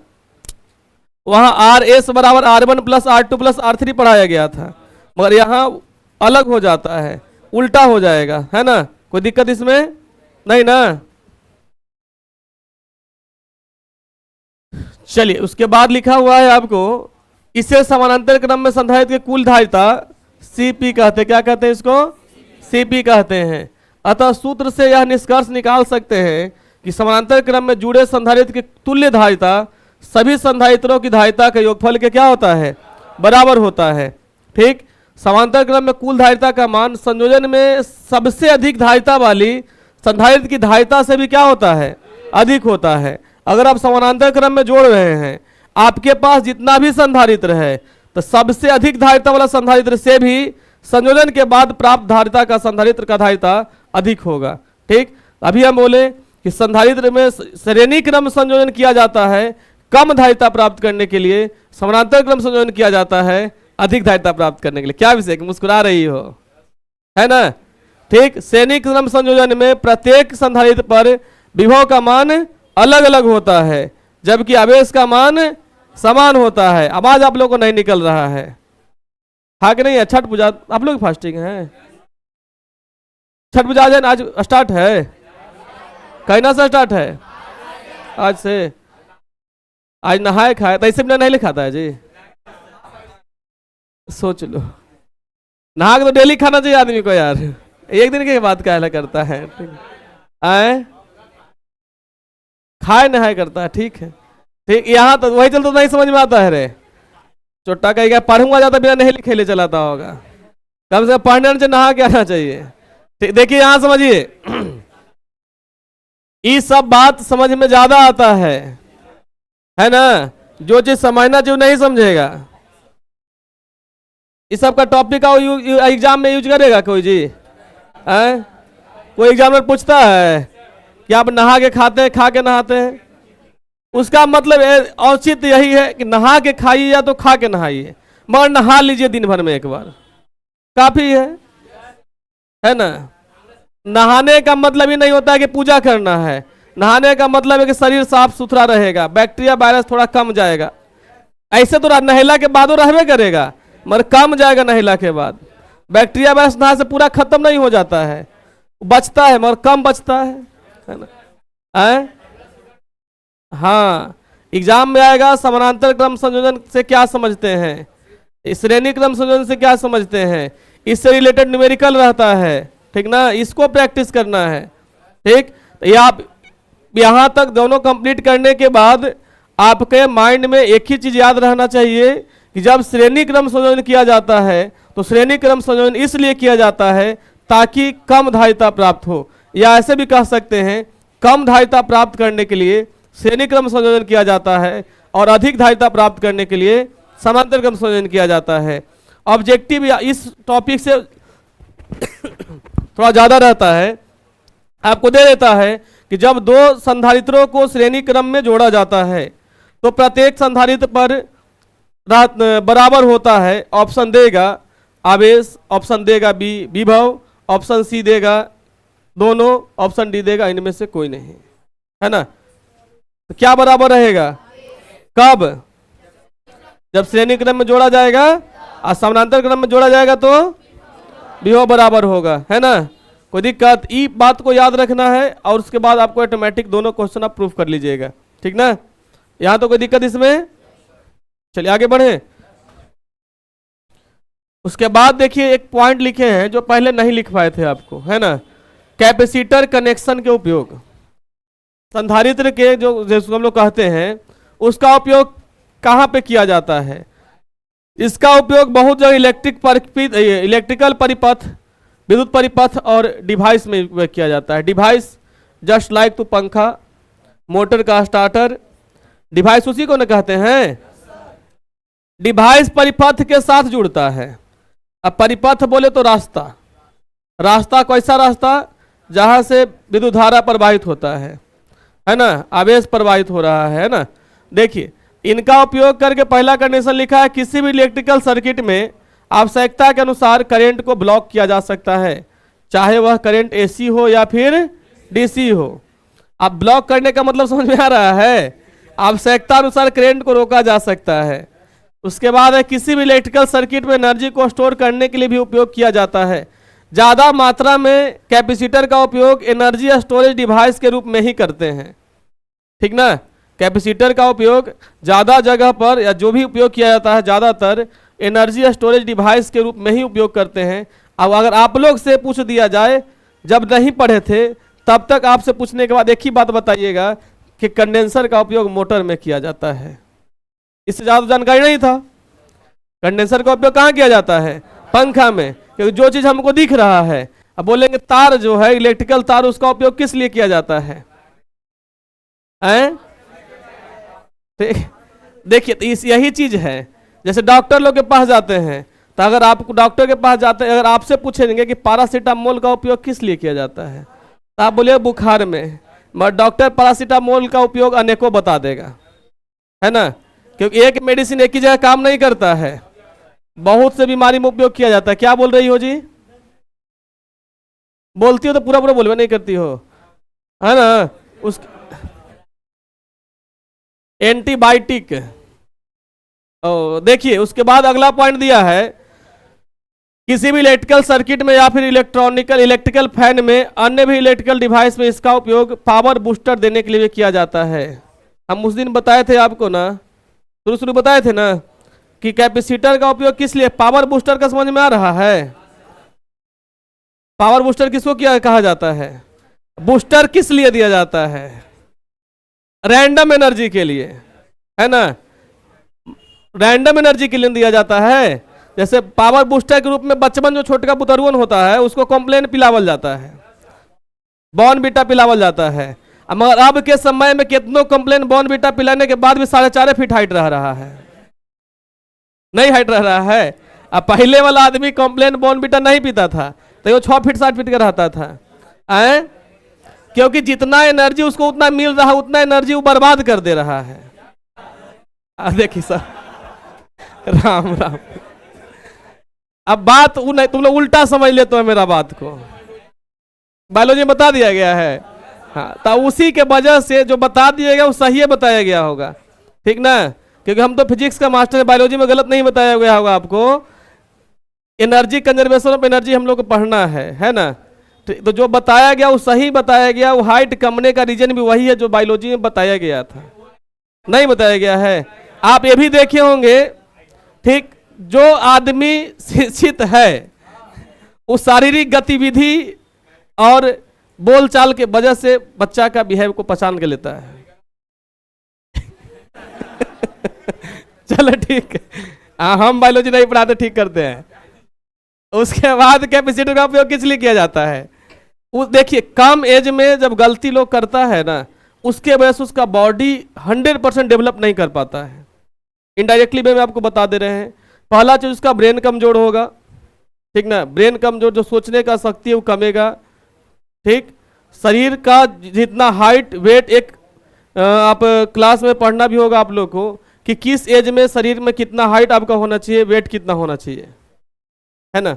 वहाँ Rs बराबर R1 plus R2 plus R3 पढ़ाया गया था, मगर यहाँ अलग हो जाता है, उल्टा हो जाएगा, है ना, कोई दिक्कत इसमें नहीं ना। चलिए, उसके बाद लिखा हुआ है आपको, इसे समानांतर क्रम में संधारित्र की कुल धारिता Cp कहते हैं, क्या कहते हैं इसको, Cp कहते हैं। अतः सूत्र से यह निष्कर्ष निकाल सकते हैं कि समानांतर क्रम में जुड़े संधारित्र की तुल्य धारिता सभी संधारित्रों की धारिता के योगफल के क्या होता है, बराबर होता है, ठीक। समांतर क्रम में कुल धारिता का मान संयोजन में सबसे अधिक धारिता वाली संधारित्र की धारिता से भी क्या होता है, अधिक होता है। अगर आप समानांतर क्रम में जोड़ रहे हैं, आपके पास जितना भी संधारित्र है, तो सबसे अधिक धारिता वाला संधारित्र से भी संयोजन के बाद प्राप्त धारिता का संधारित्र का धारिता अधिक होगा, ठीक। अभी हम बोले कि संधारित्र में श्रेणी क्रम संयोजन किया जाता है कम धारिता प्राप्त करने के लिए, समानांतर क्रम संयोजन किया जाता है अधिक धारिता प्राप्त करने के लिए। क्या विषय, मुस्कुरा रही हो, है ना, ठीक। श्रेणी क्रम संयोजन में प्रत्येक संधारित्र पर विभव का मान अलग अलग होता है, जबकि आवेश का मान समान होता है। आवाज आप लोग को नहीं निकल रहा है, हाँ कि नहीं है। छठ पूजा आप लोग फास्टिंग है, छठ पूजा आज स्टार्ट है, कहना से स्टार्ट है, आज से। आज नहाए खाए तो ऐसे बिना नहीं खाता है जी, सोच लो, नहा के तो डेली खाना चाहिए आदमी को यार, एक दिन के बाद क्या करता है, आए खाए नहाए करता है, ठीक है, ठीक। यहाँ तो वही चल तो नहीं समझ में आता है रे, चोटा कहेगा पढ़ूंगा जाता बिना नहीं खेले चलाता होगा, कम से कम पढ़ने से नहा के आना चाहिए, ठीक। देखिए यहाँ समझिए, ये सब बात समझ में ज्यादा आता है ना, जो चीज समझना जो नहीं समझेगा, इस सब का टॉपिक का एग्जाम में यूज करेगा कोई जी, कोई एग्जामिनर पूछता है कि आप नहा के खाते हैं, खा के नहाते हैं, उसका मतलब औचित्य यही है कि नहा के खाइए या तो खा के नहाइए, मगर नहा लीजिए दिन भर में एक बार, काफी है ना। नहाने का मतलब ही नहीं होता है कि पूजा करना है, नहाने का मतलब है कि शरीर साफ सुथरा रहेगा, बैक्टीरिया वायरस थोड़ा कम जाएगा। ऐसे तो नहला के बाद रहबे करेगा, मगर कम जाएगा नहला के बाद। बैक्टीरिया वायरस नहा से पूरा खत्म नहीं हो जाता है, बचता है मगर कम बचता है ना। हाँ, एग्जाम में आएगा समानांतर क्रम संयोजन से क्या समझते हैं, श्रेणी क्रम संयोजन से क्या समझते हैं, इससे रिलेटेड न्यूमेरिकल रहता है, ठीक ना, इसको प्रैक्टिस करना है। ठीक, ये आप यहाँ तक दोनों कंप्लीट करने के बाद आपके माइंड में एक ही चीज याद रहना चाहिए कि जब श्रेणी क्रम संयोजन किया जाता है तो श्रेणी क्रम संयोजन इसलिए किया जाता है ताकि कम धारिता प्राप्त हो, या ऐसे भी कह सकते हैं कम धारिता प्राप्त करने के लिए श्रेणी क्रम संयोजन किया जाता है और अधिक धारिता प्राप्त करने के लिए समांतर क्रम संयोजन किया जाता है। ऑब्जेक्टिव इस टॉपिक से थोड़ा ज्यादा रहता है, आपको दे देता है कि जब दो संधारित्रों को श्रेणी क्रम में जोड़ा जाता है तो प्रत्येक संधारित्र पर बराबर होता है, ऑप्शन देगा आवेश, ऑप्शन देगा विभव, ऑप्शन सी देगा दोनों, ऑप्शन डी देगा इनमें से कोई नहीं, है ना। तो क्या बराबर रहेगा, कब, जब श्रेणी क्रम में जोड़ा जाएगा और समानांतर क्रम में जोड़ा जाएगा तो विभव बराबर होगा, है ना। कोई दिक्कत, ई बात को याद रखना है और उसके बाद आपको ऑटोमेटिक दोनों क्वेश्चन आप प्रूफ कर लीजिएगा, ठीक ना। यहां तो कोई दिक्कत इसमें, चलिए आगे बढ़े। उसके बाद देखिए एक पॉइंट लिखे हैं जो पहले नहीं लिख पाए थे आपको, है ना, कैपेसिटर कनेक्शन के उपयोग। संधारित्र के जो जिसको हम लोग कहते हैं उसका उपयोग कहाँ पे किया जाता है। इसका उपयोग बहुत जगह इलेक्ट्रिकल परिपथ, विद्युत परिपथ और डिवाइस में उपयोग किया जाता है। डिवाइस जस्ट लाइक टू पंखा, मोटर का स्टार्टर, डिवाइस उसी को न कहते हैं। डिवाइस परिपथ के साथ जुड़ता है। अब परिपथ बोले तो रास्ता, रास्ता कैसा रास्ता, जहां से विद्युत धारा प्रवाहित होता है ना, आवेश प्रवाहित हो रहा है ना। देखिए इनका उपयोग करके पहला कंडीशन लिखा है, किसी भी इलेक्ट्रिकल सर्किट में आवश्यकता के अनुसार करंट को ब्लॉक किया जा सकता है, चाहे वह करंट एसी हो या फिर डीसी हो। अब ब्लॉक करने का मतलब समझ में आ रहा है, आवश्यकता अनुसार करंट को रोका जा सकता है। उसके बाद है किसी भी इलेक्ट्रिकल सर्किट में एनर्जी को स्टोर करने के लिए भी उपयोग किया जाता है। ज़्यादा मात्रा में कैपेसिटर का उपयोग एनर्जी स्टोरेज डिवाइस के रूप में ही करते हैं, ठीक ना। कैपेसिटर का उपयोग ज़्यादा जगह पर या जो भी उपयोग किया जाता है ज़्यादातर एनर्जी स्टोरेज डिवाइस के रूप में ही उपयोग करते हैं। अब अगर आप लोग से पूछ दिया जाए, जब नहीं पढ़े थे तब तक आपसे पूछने के बाद एक ही बात बताइएगा कि कंडेंसर का उपयोग मोटर में किया जाता है। इससे ज़्यादा जानकारी नहीं था। कंडेंसर का उपयोग कहाँ किया जाता है, पंखा में, क्योंकि जो चीज़ हमको दिख रहा है। अब बोलेंगे तार जो है इलेक्ट्रिकल तार, उसका उपयोग किस लिए किया जाता है, देखिए तो यही चीज है। जैसे डॉक्टर लोग के पास जाते हैं, तो अगर आप डॉक्टर के पास जाते हैं, अगर आपसे पूछेंगे कि पैरासीटामोल का उपयोग किस लिए किया जाता है, तो आप बोलिए बुखार में, मगर डॉक्टर पैरासीटामोल का उपयोग अनेकों बता देगा, है ना। क्योंकि एक मेडिसिन एक ही जगह काम नहीं करता है, बहुत से बीमारी में उपयोग किया जाता है। क्या बोल रही हो जी, बोलती हो तो पूरा पूरा बोलवे नहीं करती हो, है ना। उस एंटीबायोटिक। देखिए उसके बाद अगला पॉइंट दिया है, किसी भी इलेक्ट्रिकल सर्किट में या फिर इलेक्ट्रिकल फैन में, अन्य भी इलेक्ट्रिकल डिवाइस में इसका उपयोग पावर बूस्टर देने के लिए किया जाता है। हम उस दिन बताए थे आपको ना, शुरू बताए थे ना कि कैपेसिटर का उपयोग किस लिए, पावर बूस्टर का समझ में आ रहा है। पावर बूस्टर किसको क्या कहा जाता है, बूस्टर किस लिए दिया जाता है, रैंडम एनर्जी के लिए, है ना। रैंडम एनर्जी के लिए दिया जाता है। जैसे पावर बूस्टर के रूप में बचपन जो छोटा बुतरुअन होता है उसको कॉम्प्लेन पिलावल जाता है, बॉर्नविटा पिलावल जाता है। मगर अब के समय में कितनों कॉम्प्लेन बॉर्नविटा पिलाने के बाद भी 4.5 फीट हाइट रह रहा है, नहीं हाइट रह रहा है। अब पहले वाला आदमी कॉम्प्लेन बॉर्नविटा नहीं पीता था तो वो 6 फीट 7 फीट का रहता था, क्योंकि जितना एनर्जी उसको उतना मिल रहा, उतना एनर्जी वो बर्बाद कर दे रहा है। देखिए सर, राम राम। अब बात तुम लोग उल्टा समझ लेते हो मेरा बात को, बायोलॉजी में बता दिया गया है। हाँ, तो उसी के वजह से जो बता दिया गया वो सही बताया गया होगा, ठीक ना। क्योंकि हम तो फिजिक्स का मास्टर है, बायोलॉजी में गलत नहीं बताया गया होगा आपको। एनर्जी कंजर्वेशन ऑफ एनर्जी हम लोग को पढ़ना है ना। तो जो बताया गया वो सही बताया गया। वो हाइट कमने का रीजन भी वही है जो बायोलॉजी में बताया गया था, नहीं बताया गया है। आप ये भी देखे होंगे, ठीक, जो आदमी शिक्षित है वो शारीरिक गतिविधि और बोलचाल के वजह से बच्चा का बिहेव को पहचान के लेता है। चलो ठीक है, हम बायोलॉजी नहीं पढ़ाते, ठीक करते हैं। उसके बाद कैपेसिटर का उपयोग किस लिए किया जाता है? देखिए, कम एज में जब गलती लोग करता है ना, उसके वजह से उसका बॉडी 100% डेवलप नहीं कर पाता है। इनडायरेक्टली वे में आपको बता दे रहे हैं। पहला चीज उसका ब्रेन कमजोर होगा, ठीक ना, ब्रेन कमजोर, जो सोचने का शक्ति है वो कमेगा। ठीक, शरीर का जितना हाइट वेट, एक आप क्लास में पढ़ना भी होगा आप लोग को कि किस एज में शरीर में कितना हाइट आपका होना चाहिए, वेट कितना होना चाहिए, है ना।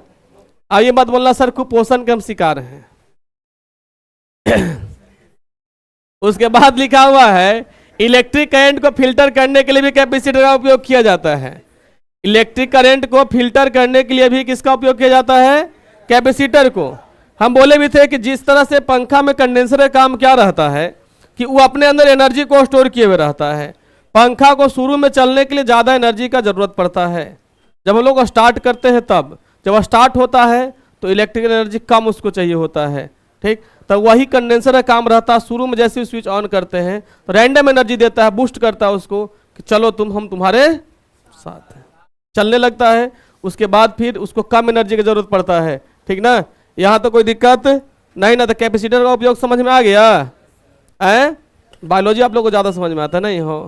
अब ये मत बोलना सर कुपोषण के हम शिकार हैं। उसके बाद लिखा हुआ है इलेक्ट्रिक करंट को फिल्टर करने के लिए भी कैपेसिटर का उपयोग किया जाता है। इलेक्ट्रिक करंट को फिल्टर करने के लिए भी किसका उपयोग किया जाता है? कैपेसिटर को। हम बोले भी थे कि जिस तरह से पंखा में कंडेंसर का काम क्या रहता है कि वो अपने अंदर एनर्जी को स्टोर किए हुए रहता है। पंखा को शुरू में चलने के लिए ज़्यादा एनर्जी का जरूरत पड़ता है। जब हम लोग स्टार्ट करते हैं तब जब स्टार्ट होता है तो इलेक्ट्रिकल एनर्जी कम उसको चाहिए होता है। ठीक, तो वही कंडेंसर का काम रहता है। शुरू में जैसे स्विच ऑन करते हैं तो रैंडम एनर्जी देता है, बूस्ट करता है उसको कि चलो हम तुम्हारे साथ हैं, चलने लगता है। उसके बाद फिर उसको कम एनर्जी की जरूरत पड़ता है। ठीक ना, यहाँ तो कोई दिक्कत नहीं ना। तो कैपेसिटर का उपयोग समझ में आ गया है? बायोलॉजी आप लोग को ज्यादा समझ में आता नहीं हो।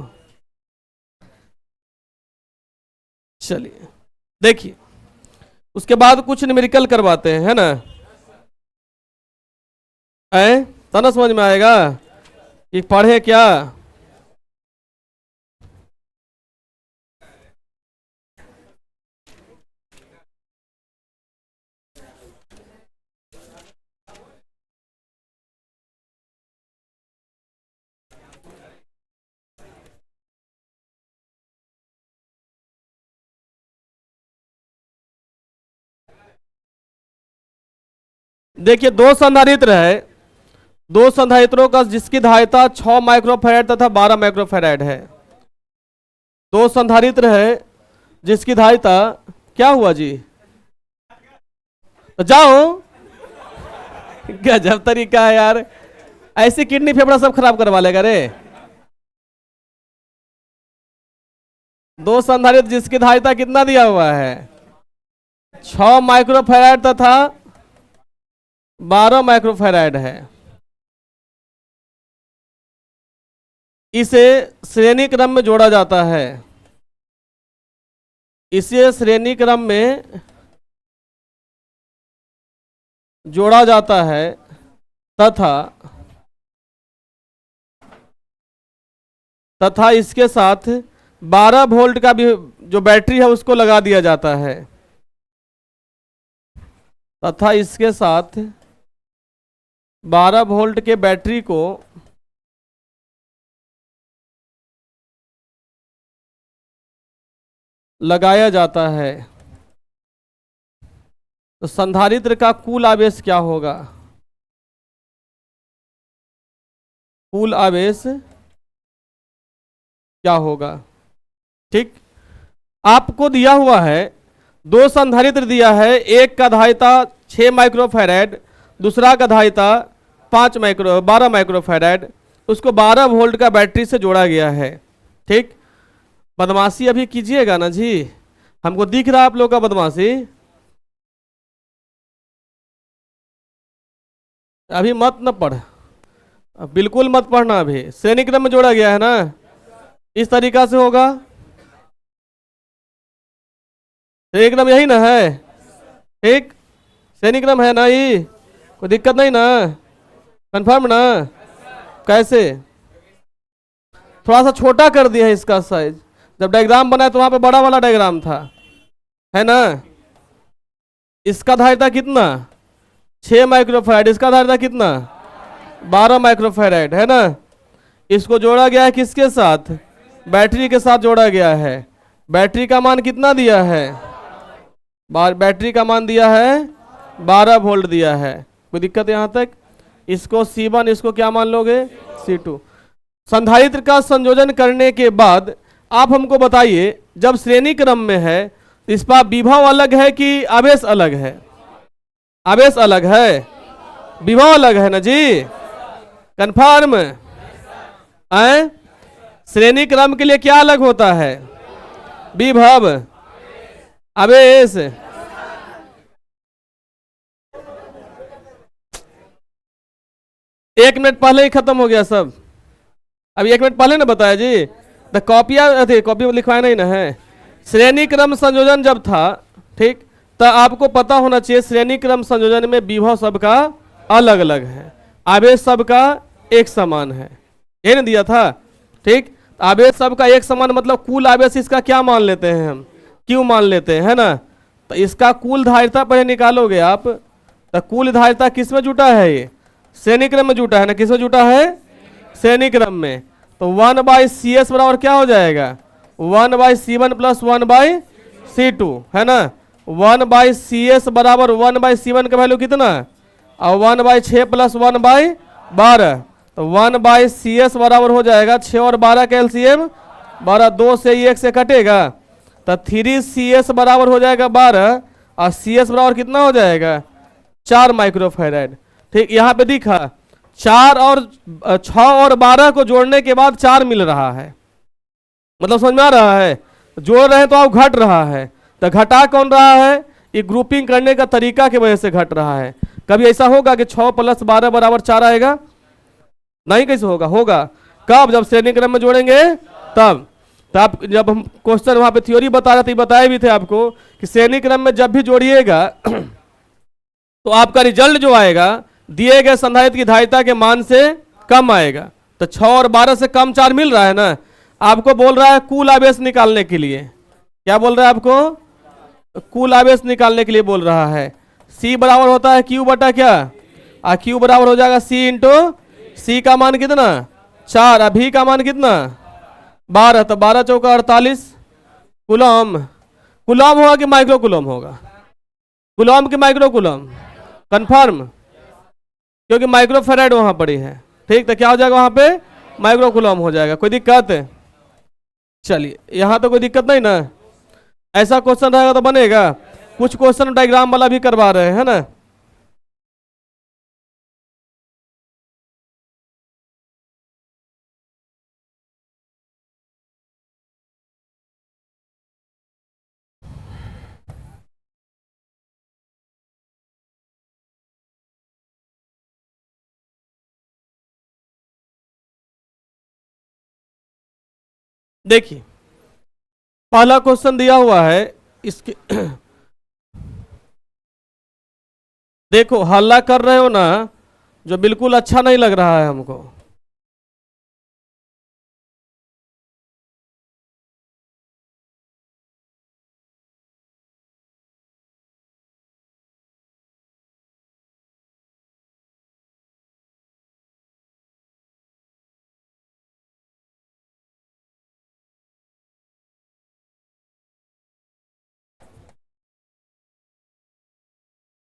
चलिए देखिए, उसके बाद कुछ न्यूमेरिकल करवाते हैं, है ना। तब ना समझ में आएगा कि पढ़े क्या। देखिए, दो संधारित्र है, दो संधारित्रों का जिसकी धारिता 6 माइक्रोफैराड तथा 12 माइक्रोफैराड है। दो संधारित्र है जिसकी धारिता क्या हुआ जी? तो जाओ, गजब तरीका है यार, ऐसी किडनी फेफड़ा सब खराब करवा लेगा रे। दो संधारित्र जिसकी धारिता कितना दिया हुआ है? 6 माइक्रोफैराड तथा 12 माइक्रोफैराड है। इसे श्रेणी क्रम में जोड़ा जाता है। इसे श्रेणी क्रम में जोड़ा जाता है तथा इसके साथ 12 वोल्ट का भी जो बैटरी है उसको लगा दिया जाता है। तथा इसके साथ 12 वोल्ट के बैटरी को लगाया जाता है। तो संधारित्र का कुल आवेश क्या होगा? कुल आवेश क्या होगा? ठीक, आपको दिया हुआ है दो संधारित्र दिया है, एक का धारिता 6 माइक्रोफैराड, दूसरा का धारिता 12 माइक्रोफैराड। उसको 12 वोल्ट का बैटरी से जोड़ा गया है। ठीक, बदमाशी अभी कीजिएगा ना जी, हमको दिख रहा है आप लोग का बदमाशी। अभी मत न पढ़, बिल्कुल मत पढ़ना। अभी श्रेणी क्रम में जोड़ा गया है ना, इस तरीका से होगा। श्रेणी क्रम यही ना है? ठीक, श्रेणी क्रम है ना, ये कोई दिक्कत नहीं ना, कंफर्म ना? कैसे थोड़ा सा छोटा कर दिया है इसका साइज। जब डायग्राम बनाया तो वहां पे बड़ा वाला डायग्राम था, है ना। इसका धारिता कितना? 6 माइक्रोफैराड। इसका धारिता कितना? 12 माइक्रोफैराड, है ना। इसको जोड़ा गया है किसके साथ? बैटरी के साथ जोड़ा गया है। बैटरी का मान कितना दिया है? बैटरी का मान दिया है 12 वोल्ट दिया है। कोई दिक्कत यहां तक? इसको C1, इसको क्या मान लोगे? C2। संधारित्र का संयोजन करने के बाद आप हमको बताइए, जब श्रेणी क्रम में है इस पर विभव अलग है कि आवेश अलग है? आवेश अलग है। विभव अलग है ना जी, कंफर्म। आए, श्रेणी क्रम के लिए क्या अलग होता है? विभव, आवेश। एक मिनट पहले ही खत्म हो गया सब, अभी 1 मिनट पहले ना बताया जी। द कॉपिया थे, कॉपी में लिखवाया नहीं ना है। श्रेणी क्रम संयोजन जब था, ठीक, तो आपको पता होना चाहिए श्रेणी क्रम संयोजन में विभव सबका अलग अलग है, आवेश सबका एक समान है, ये ना दिया था, ठीक। आवेश सबका एक समान मतलब कुल आवेश इसका क्या मान लेते हैं हम? क्यों मान लेते हैं, है ना। तो इसका कुल धारिता पहले निकालोगे आप, तो कुल धारिता किस में जुटा है? ये श्रेणी क्रम में जुटा है ना। किस में जुटा है? श्रेणी क्रम में। तो 1/CS बराबर क्या हो जाएगा? 1/C1 प्लस 1/C2, है ना। 1/CS बराबर 1/C1 का वैल्यू कितना? और 1/6 प्लस 1/12, तो 1/CS बराबर हो जाएगा 6 और 12 का एलसीएम 12, 2 से 1 से कटेगा, तो 3CS बराबर हो जाएगा 12, और CS बराबर कितना हो जाएगा? 4 माइक्रोफैराड। ठीक, यहाँ पे दिखा 4 और 6 और 12 को जोड़ने के बाद 4 मिल रहा है, मतलब समझ में आ रहा है? जोड़ रहे हैं तो अब घट रहा है, तो घटा कौन रहा है? ये ग्रुपिंग करने का तरीका की वजह से घट रहा है। कभी ऐसा होगा कि 6 प्लस 12 बराबर 4 आएगा? नहीं, कैसे होगा? होगा कब? जब श्रेणी क्रम में जोड़ेंगे तब। तो आप जब हम क्वेश्चन वहां पे थ्योरी बता रहे थे, बताए भी थे आपको कि श्रेणी क्रम में जब भी जोड़िएगा तो आपका रिजल्ट जो आएगा दिए गए संधारित्र की धारिता के मान से कम आएगा। तो 6 और 12 से कम 4 मिल रहा है ना। आपको बोल रहा है कुल आवेश निकालने के लिए, क्या बोल रहा है आपको? कुल आवेश निकालने के लिए बोल रहा है। C बराबर होता है Q बटा क्या? Q बराबर हो जाएगा C इंटू C का मान कितना? 4, और V का मान कितना? 12, तो 12 चौका 48 कुलम। कुलम होगा कि माइक्रो कुलम होगा? कुलम की माइक्रो कुलम? कंफर्म, क्योंकि माइक्रो फेराड वहां पड़ी है। ठीक, तो क्या हो जाएगा वहां पे? माइक्रो कुलम हो जाएगा। कोई दिक्कत? चलिए, यहां तो कोई दिक्कत नहीं ना। ऐसा क्वेश्चन रहेगा तो बनेगा। कुछ क्वेश्चन डायग्राम वाला भी करवा रहे हैं ना। देखिए, पहला क्वेश्चन दिया हुआ है, इसके देखो हल्ला कर रहे हो ना, जो बिल्कुल अच्छा नहीं लग रहा है हमको।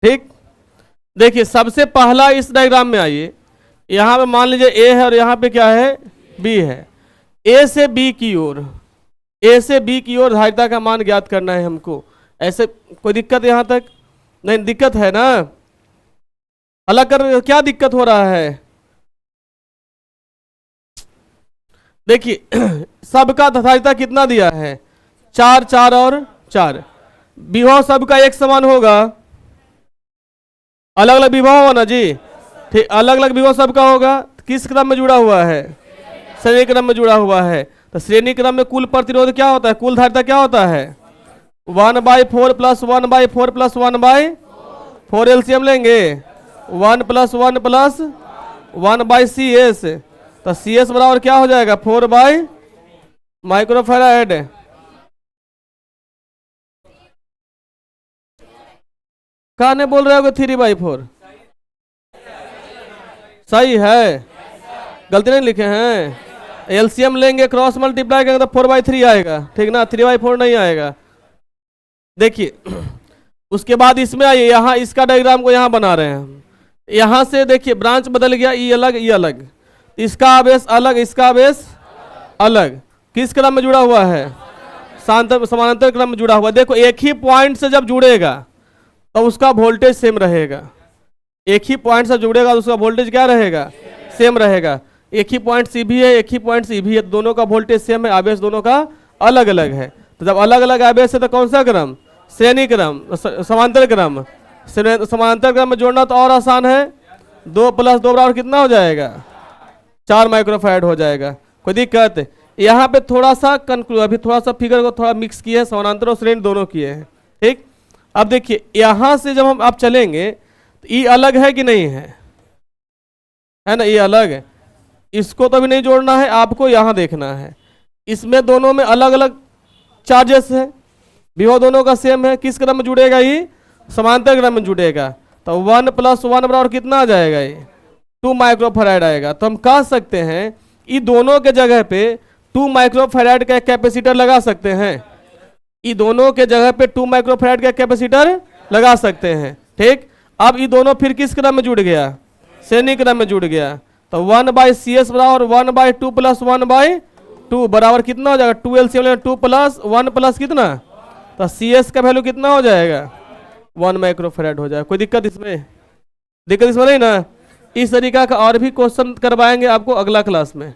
ठीक, देखिए सबसे पहला इस डायग्राम में आइए। यहां पे मान लीजिए ए है और यहां पे क्या है? बी है। ए से बी की ओर, ए से बी की ओर धारिता का मान ज्ञात करना है हमको। ऐसे कोई दिक्कत यहां तक? नहीं, दिक्कत है ना। अलग कर, क्या दिक्कत हो रहा है? देखिए सबका धारिता कितना दिया है? 4, 4 और 4। विभव सबका एक समान होगा? अलग अलग विभव होगा ना जी। ठीक, अलग अलग विभव सबका होगा। किस क्रम में जुड़ा हुआ है? श्रेणी क्रम में जुड़ा हुआ है। तो श्रेणी क्रम में कुल प्रतिरोध क्या होता है? कुल धारिता क्या होता है? 1/4 प्लस 1/4 प्लस 1/4 एलसीएम लेंगे। 1 प्लस 1 प्लस 1/CS, तो CS बराबर क्या हो जाएगा? 4 माइक्रोफैराड। कहने बोल रहे हो 3/4 सही है? गलती नहीं लिखे हैं? एलसीएम लेंगे, क्रॉस मल्टीप्लाई करेंगे तो 4/3 आएगा। ठीक ना, 3/4 नहीं आएगा। देखिए उसके बाद इसमें आइए, यहाँ इसका डायग्राम को यहाँ बना रहे हैं हम। यहाँ से देखिए ब्रांच बदल गया, ई अलग ई अलग, इसका आवेश अलग इसका आवेश अलग। किस क्रम में जुड़ा हुआ है? समानांतर क्रम में जुड़ा हुआ है। देखो एक ही पॉइंट से जब जुड़ेगा तो उसका वोल्टेज सेम रहेगा। एक ही पॉइंट से जुड़ेगा तो उसका वोल्टेज क्या रहेगा, सेम रहेगा। एक ही पॉइंट सी भी है, एक ही पॉइंट सी भी है, दोनों का वोल्टेज सेम है, आवेश दोनों का अलग अलग है। तो जब अलग अलग आवेश है तो कौन सा क्रम, श्रेणी क्रम, समांतर क्रम। समांतर क्रम में जोड़ना तो और आसान है, 2 + 2 बराबर कितना हो जाएगा, 4 माइक्रोफैराड हो जाएगा। कोई दिक्कत? यहाँ पे थोड़ा सा अभी थोड़ा सा फिगर को थोड़ा मिक्स किए हैं, समानांतर और श्रेणी दोनों किए हैं, ठीक। अब देखिए यहाँ से जब हम आप चलेंगे तो ये अलग है कि नहीं है ना, ये अलग है, इसको तो अभी नहीं जोड़ना है, आपको यहाँ देखना है। इसमें दोनों में अलग अलग चार्जेस है, विभव दोनों का सेम है, किस क्रम में जुड़ेगा, ये समांतर क्रम में जुड़ेगा। तो 1 + 1 बराबर कितना आ जाएगा, ये 2 माइक्रोफैराड आएगा। तो हम कह सकते हैं ये दोनों के जगह पे 2 माइक्रोफैराड का कैपेसिटर लगा सकते हैं, ये दोनों के जगह पे 2 माइक्रोफैराड का कैपेसिटर लगा सकते हैं, ठीक। अब ये दोनों फिर किस क्रम में जुड़ गया, श्रेणी क्रम में जुड़ गया। तो 1/CS बराबर 1/2 + 1/2 बराबर कितना हो जाएगा, 2 LCM 2 + 1 + कितना, तो CS का वैल्यू कितना हो जाएगा, 1 माइक्रोफैराड हो जाएगा। कोई दिक्कत इसमें, दिक्कत इसमें नहीं ना। इस तरीका का और भी क्वेश्चन करवाएंगे आपको अगला क्लास में।